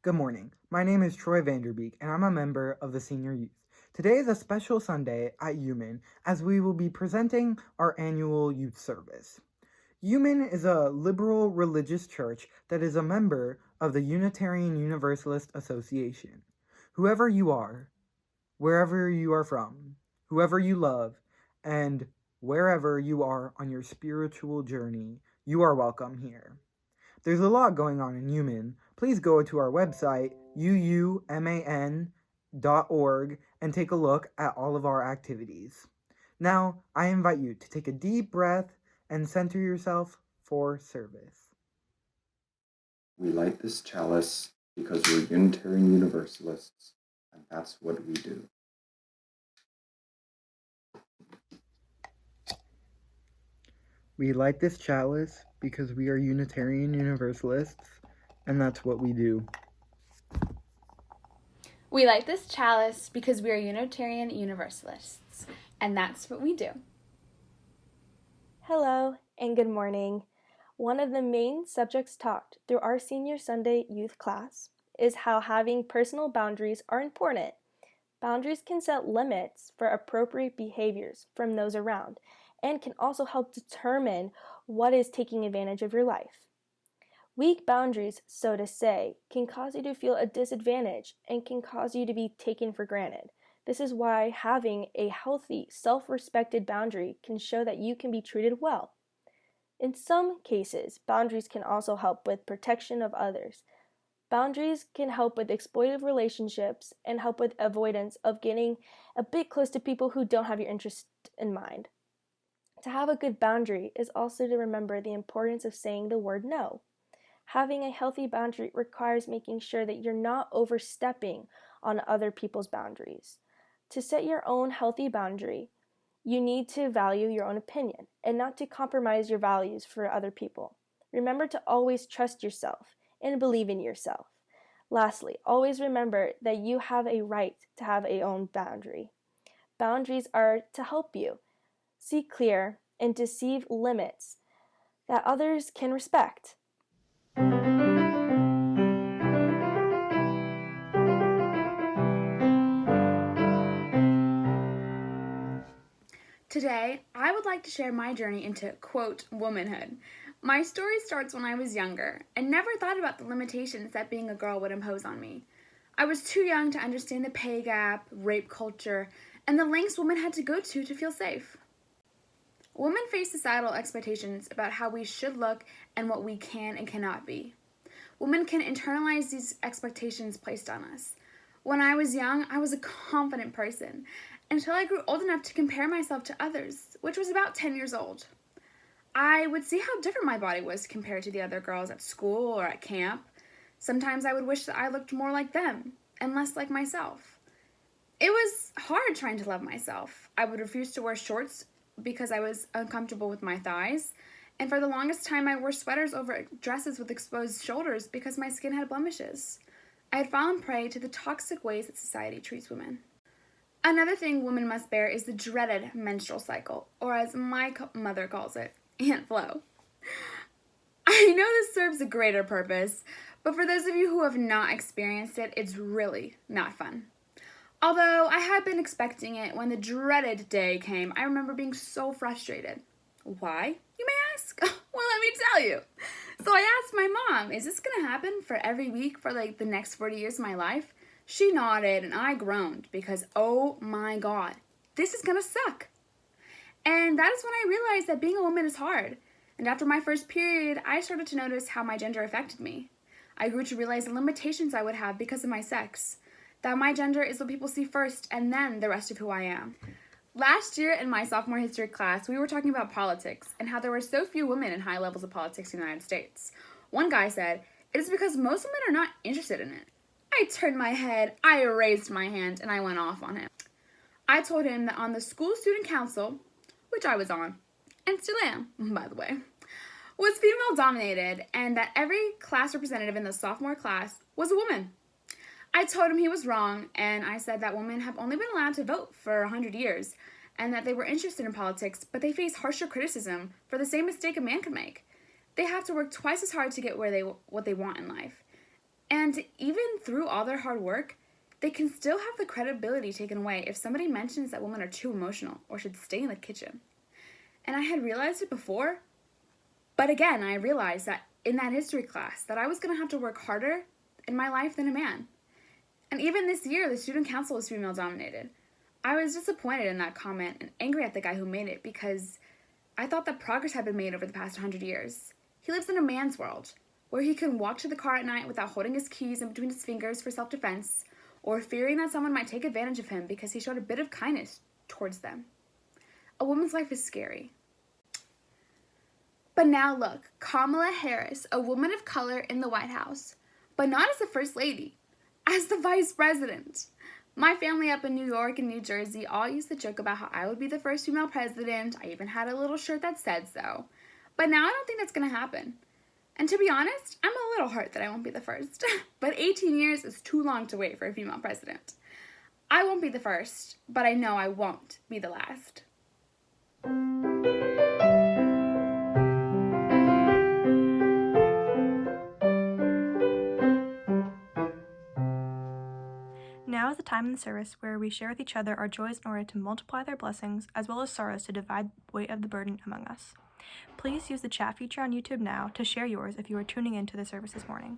Good morning. My name is Troy Vanderbeek, and I'm a member of the Senior Youth. Today is a special Sunday at UUMAN, as we will be presenting our annual youth service. UUMAN is a liberal religious church that is a member of the Unitarian Universalist Association. Whoever you are, wherever you are from, whoever you love, and wherever you are on your spiritual journey, you are welcome here. There's a lot going on in UUMAN. Please go to our website, UUMAN.org, and take a look at all of our activities. Now, I invite you to take a deep breath and center yourself for service. We light this chalice because we're Unitarian Universalists, and that's what we do. We light this chalice because we are Unitarian Universalists, and that's what we do. We light this chalice because we are Unitarian Universalists, and that's what we do. Hello, and good morning. One of the main subjects taught through our Senior Sunday youth class is how having personal boundaries are important. Boundaries can set limits for appropriate behaviors from those around, and can also help determine what is taking advantage of your life. Weak boundaries, so to say, can cause you to feel a disadvantage and can cause you to be taken for granted. This is why having a healthy, self-respected boundary can show that you can be treated well. In some cases, boundaries can also help with protection of others. Boundaries can help with exploitative relationships and help with avoidance of getting a bit close to people who don't have your interest in mind. To have a good boundary is also to remember the importance of saying the word no. Having a healthy boundary requires making sure that you're not overstepping on other people's boundaries. To set your own healthy boundary, you need to value your own opinion and not to compromise your values for other people. Remember to always trust yourself and believe in yourself. Lastly, always remember that you have a right to have a own boundary. Boundaries are to help you see clear and deceive limits that others can respect. Today, I would like to share my journey into, quote, womanhood. My story starts when I was younger and never thought about the limitations that being a girl would impose on me. I was too young to understand the pay gap, rape culture, and the lengths women had to go to feel safe. Women face societal expectations about how we should look and what we can and cannot be. Women can internalize these expectations placed on us. When I was young, I was a confident person until I grew old enough to compare myself to others, which was about 10 years old. I would see how different my body was compared to the other girls at school or at camp. Sometimes I would wish that I looked more like them and less like myself. It was hard trying to love myself. I would refuse to wear shorts because I was uncomfortable with my thighs, and for the longest time I wore sweaters over dresses with exposed shoulders because my skin had blemishes. I had fallen prey to the toxic ways that society treats women. Another thing women must bear is the dreaded menstrual cycle, or as my mother calls it, Aunt Flo. I know this serves a greater purpose, but for those of you who have not experienced it, it's really not fun. Although I had been expecting it, when the dreaded day came, I remember being so frustrated. Why, you may ask? Well, let me tell you. So I asked my mom, is this going to happen for every week for the next 40 years of my life? She nodded and I groaned because, oh my God, this is going to suck. And that is when I realized that being a woman is hard. And after my first period, I started to notice how my gender affected me. I grew to realize the limitations I would have because of my sex. That my gender is what people see first and then the rest of who I am. Last year in my sophomore history class, we were talking about politics and how there were so few women in high levels of politics in the United States. One guy said, it is because most women are not interested in it. I turned my head, I raised my hand, and I went off on him. I told him that on the school student council, which I was on, and still am, by the way, was female dominated and that every class representative in the sophomore class was a woman. I told him he was wrong, and I said that women have only been allowed to vote for 100 years, and that they were interested in politics, but they face harsher criticism for the same mistake a man could make. They have to work twice as hard to get what they want in life. And even through all their hard work, they can still have the credibility taken away if somebody mentions that women are too emotional or should stay in the kitchen. And I had realized it before, but again, I realized that in that history class that I was going to have to work harder in my life than a man. And even this year, the student council was female dominated. I was disappointed in that comment and angry at the guy who made it because I thought that progress had been made over the past 100 years. He lives in a man's world, where he can walk to the car at night without holding his keys in between his fingers for self-defense, or fearing that someone might take advantage of him because he showed a bit of kindness towards them. A woman's life is scary. But now look, Kamala Harris, a woman of color in the White House, but not as the First Lady, as the Vice President. My family up in New York and New Jersey all used to joke about how I would be the first female president. I even had a little shirt that said so. But now I don't think that's going to happen. And to be honest, I'm a little hurt that I won't be the first. But 18 years is too long to wait for a female president. I won't be the first, but I know I won't be the last. Now is the time in the service where we share with each other our joys in order to multiply their blessings, as well as sorrows to divide the weight of the burden among us. Please use the chat feature on YouTube now to share yours if you are tuning in to the service this morning.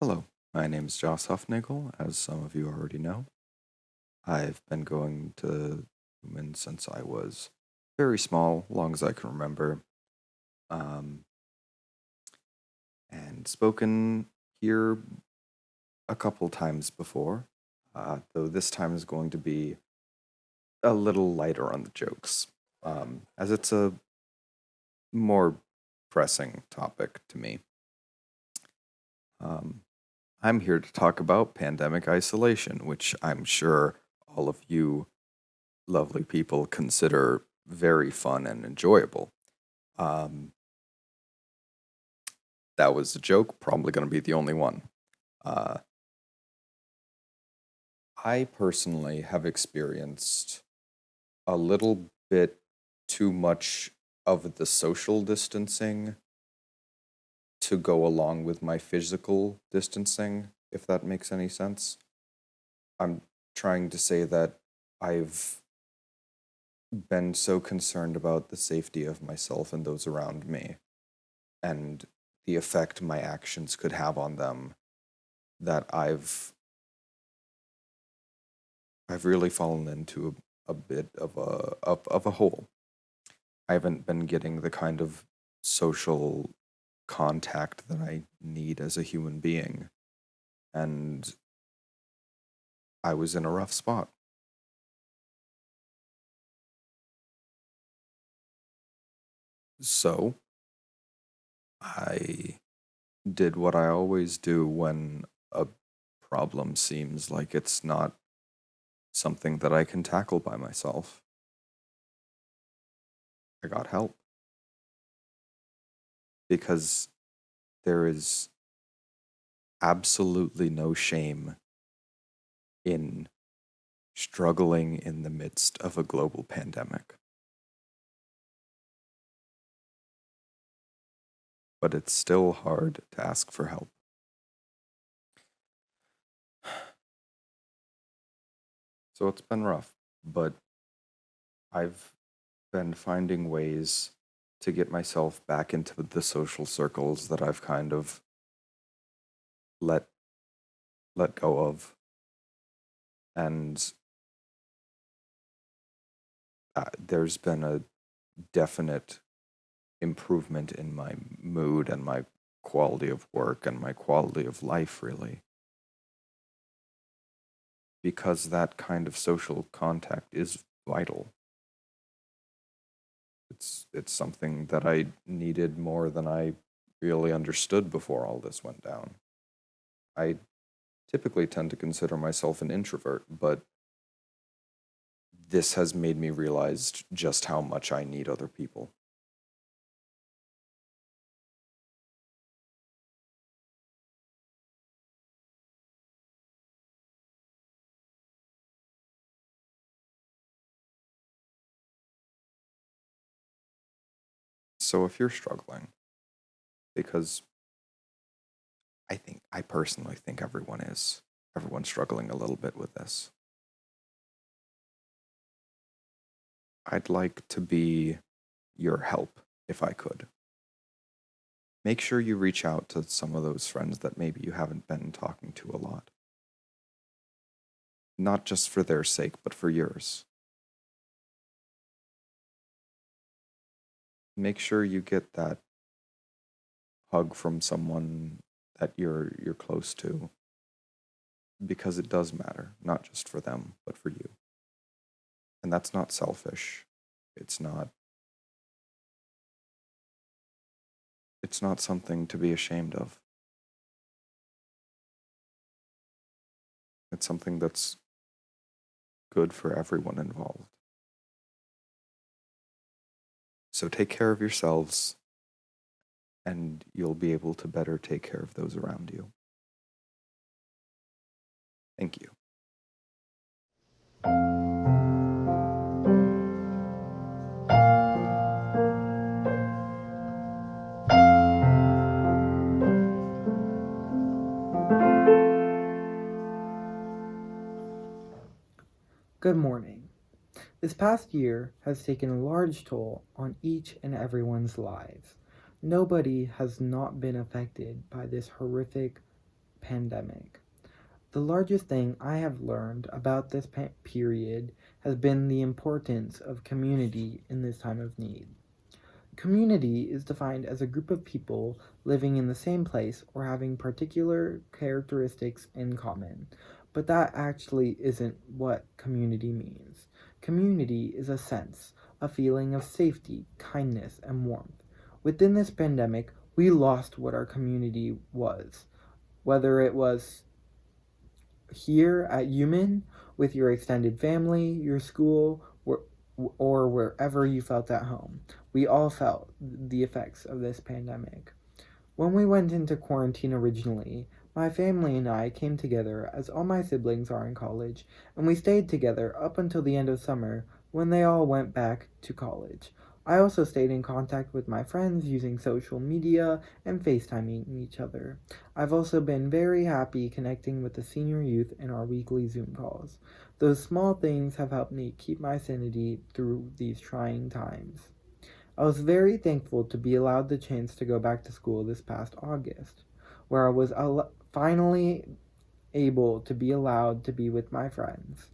Hello, my name is Joss Huffnagel, as some of you already know. I've been going to UUMAN since I was very small, long as I can remember, and spoken here a couple times before, though this time is going to be a little lighter on the jokes, as it's a more pressing topic to me. I'm here to talk about pandemic isolation, which I'm sure all of you lovely people consider very fun and enjoyable. That was a joke, probably going to be the only one. I personally have experienced a little bit too much of the social distancing to go along with my physical distancing, if that makes any sense. I'm trying to say that I've been so concerned about the safety of myself and those around me and the effect my actions could have on them that I've really fallen into a bit of a hole. I haven't been getting the kind of social contact that I need as a human being, and I was in a rough spot. So I did what I always do when a problem seems like it's not something that I can tackle by myself. I got help. Because there is absolutely no shame in struggling in the midst of a global pandemic. But it's still hard to ask for help. So it's been rough, but I've been finding ways to get myself back into the social circles that I've kind of let go of. And there's been a definite improvement in my mood and my quality of work and my quality of life, really. Because that kind of social contact is vital. It's something that I needed more than I really understood before all this went down. I typically tend to consider myself an introvert, but this has made me realize just how much I need other people. So if you're struggling, because I personally think everyone's struggling a little bit with this. I'd like to be your help if I could. Make sure you reach out to some of those friends that maybe you haven't been talking to a lot. Not just for their sake, but for yours. Make sure you get that hug from someone that you're close to, because it does matter, not just for them, but for you. And that's not selfish. It's not something to be ashamed of. It's something that's good for everyone involved. So take care of yourselves, and you'll be able to better take care of those around you. Thank you. Good morning. This past year has taken a large toll on each and everyone's lives. Nobody has not been affected by this horrific pandemic. The largest thing I have learned about this period has been the importance of community in this time of need. Community is defined as a group of people living in the same place or having particular characteristics in common, but that actually isn't what community means. Community is a sense, a feeling of safety, kindness, and warmth. Within this pandemic, we lost what our community was, whether it was here at UUMAN with your extended family, your school, or wherever you felt at home. We all felt the effects of this pandemic. When we went into quarantine originally, My family and I came together as all my siblings are in college, and we stayed together up until the end of summer when they all went back to college. I also stayed in contact with my friends using social media and FaceTiming each other. I've also been very happy connecting with the senior youth in our weekly Zoom calls. Those small things have helped me keep my sanity through these trying times. I was very thankful to be allowed the chance to go back to school this past August, where I was finally able to be allowed to be with my friends.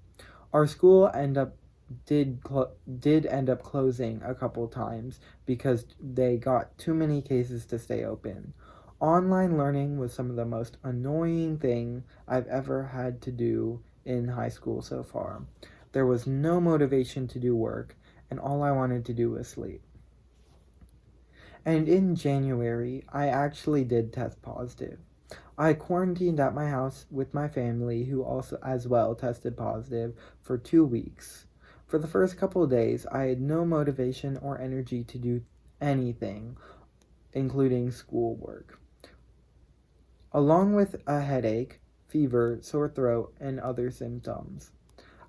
Our school did end up closing a couple times because they got too many cases to stay open. Online learning was some of the most annoying thing I've ever had to do in high school so far. There was no motivation to do work, and all I wanted to do was sleep. And in January, I actually did test positive. I quarantined at my house with my family, who also as well tested positive, for 2 weeks. For the first couple of days, I had no motivation or energy to do anything, including schoolwork, along with a headache, fever, sore throat, and other symptoms.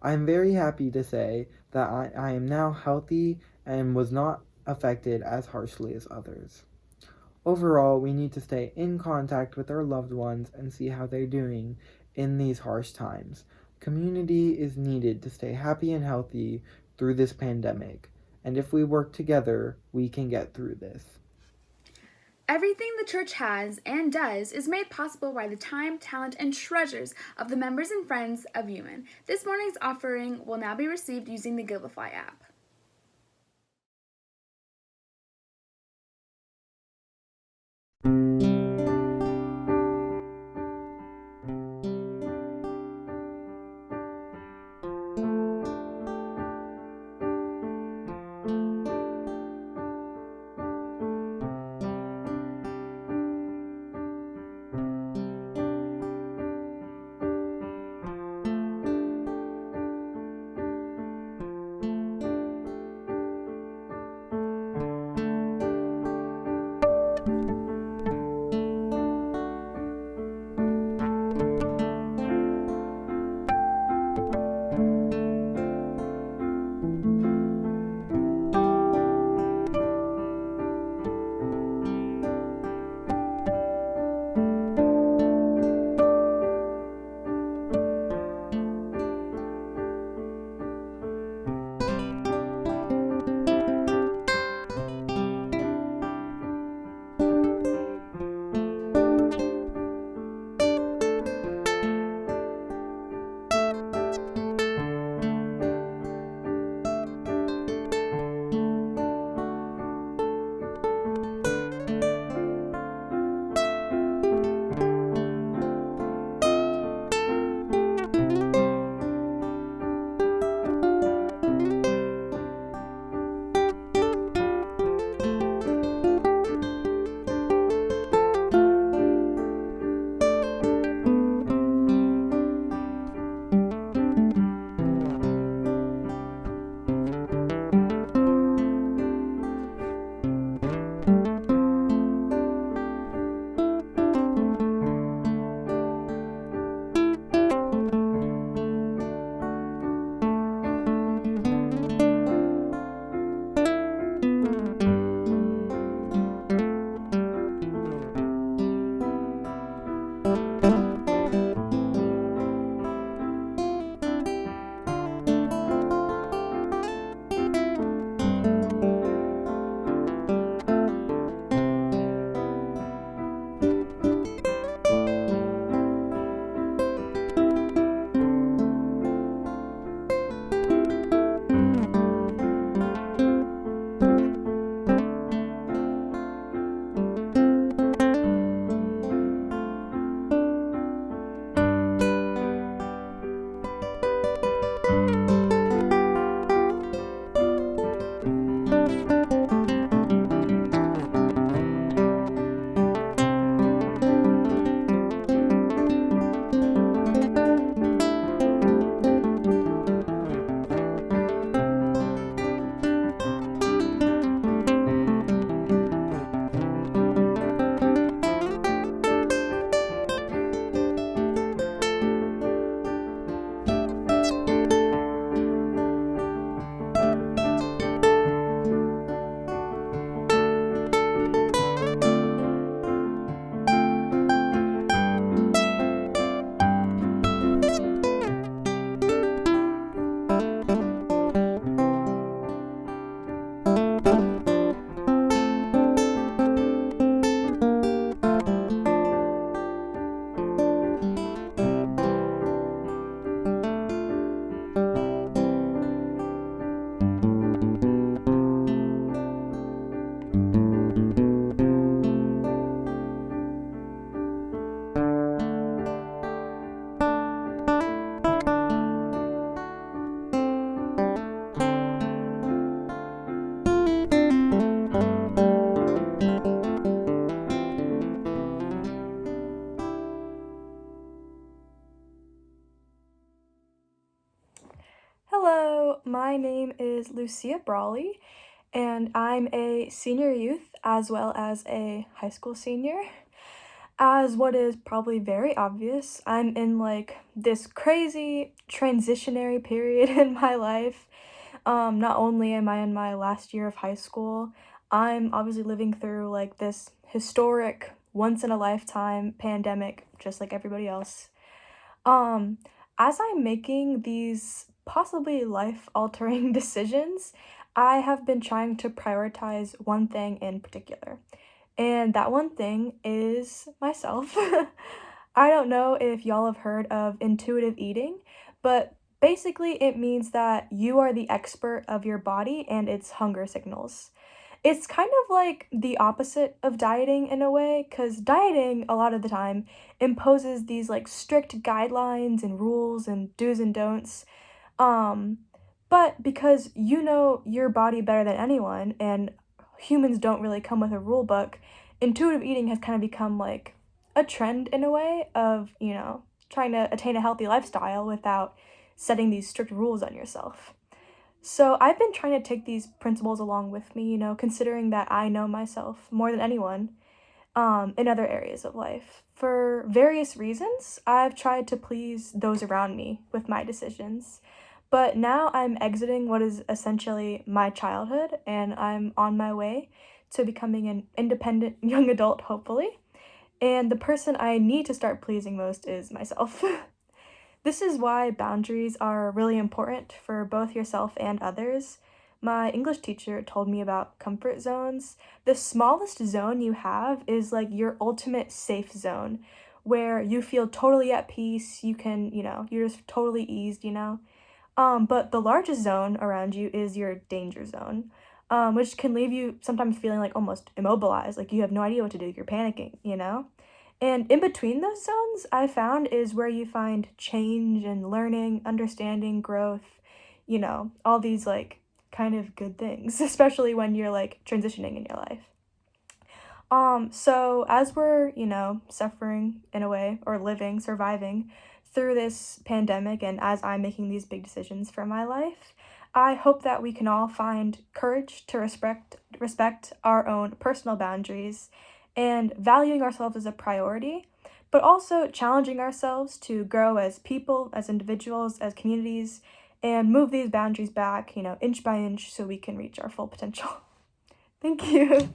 I am very happy to say that I am now healthy and was not affected as harshly as others. Overall, we need to stay in contact with our loved ones and see how they're doing in these harsh times. Community is needed to stay happy and healthy through this pandemic, and if we work together, we can get through this. Everything the church has and does is made possible by the time, talent, and treasures of the members and friends of UUMAN. This morning's offering will now be received using the Givelify app. name is Lucia Brawley, and I'm a senior youth as well as a high school senior. As what is probably very obvious, I'm in like this crazy transitionary period in my life. Not only am I in my last year of high school, I'm obviously living through like this historic, once in a lifetime pandemic, just like everybody else. Um, as I'm making these possibly life-altering decisions, I have been trying to prioritize one thing in particular. And that one thing is myself. I don't know if y'all have heard of intuitive eating, but basically it means that you are the expert of your body and its hunger signals. It's kind of like the opposite of dieting in a way, because dieting, a lot of the time, imposes these like strict guidelines and rules and do's and don'ts. Um, but because you know your body better than anyone, and humans don't really come with a rule book, intuitive eating has kind of become like a trend in a way of, trying to attain a healthy lifestyle without setting these strict rules on yourself. So I've been trying to take these principles along with me, considering that I know myself more than anyone in other areas of life. For various reasons, I've tried to please those around me with my decisions. But now I'm exiting what is essentially my childhood, and I'm on my way to becoming an independent young adult, hopefully. And the person I need to start pleasing most is myself. This is why boundaries are really important for both yourself and others. My English teacher told me about comfort zones. The smallest zone you have is like your ultimate safe zone, where you feel totally at peace, you can, you're just totally eased. But the largest zone around you is your danger zone, which can leave you sometimes feeling like almost immobilized, like you have no idea what to do, you're panicking. And in between those zones, I found is where you find change and learning, understanding, growth, all these like kind of good things, especially when you're like transitioning in your life. So as we're, suffering in a way or living, surviving through this pandemic, and as I'm making these big decisions for my life, I hope that we can all find courage to respect our own personal boundaries and valuing ourselves as a priority, but also challenging ourselves to grow as people, as individuals, as communities, and move these boundaries back, inch by inch so we can reach our full potential. Thank you.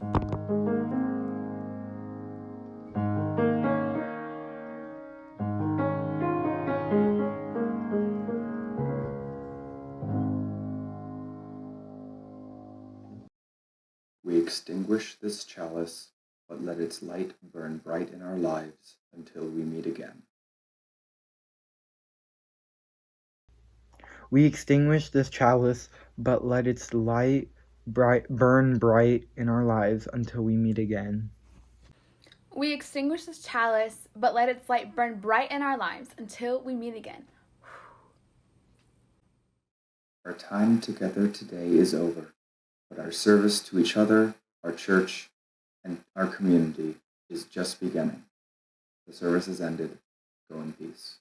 We extinguish this chalice, but let its light burn bright in our lives until we meet again. We extinguish this chalice, but let its light burn bright in our lives until we meet again. We extinguish this chalice, but let its light burn bright in our lives until we meet again. Our time together today is over, but our service to each other, our church, and our community is just beginning. The service has ended. Go in peace.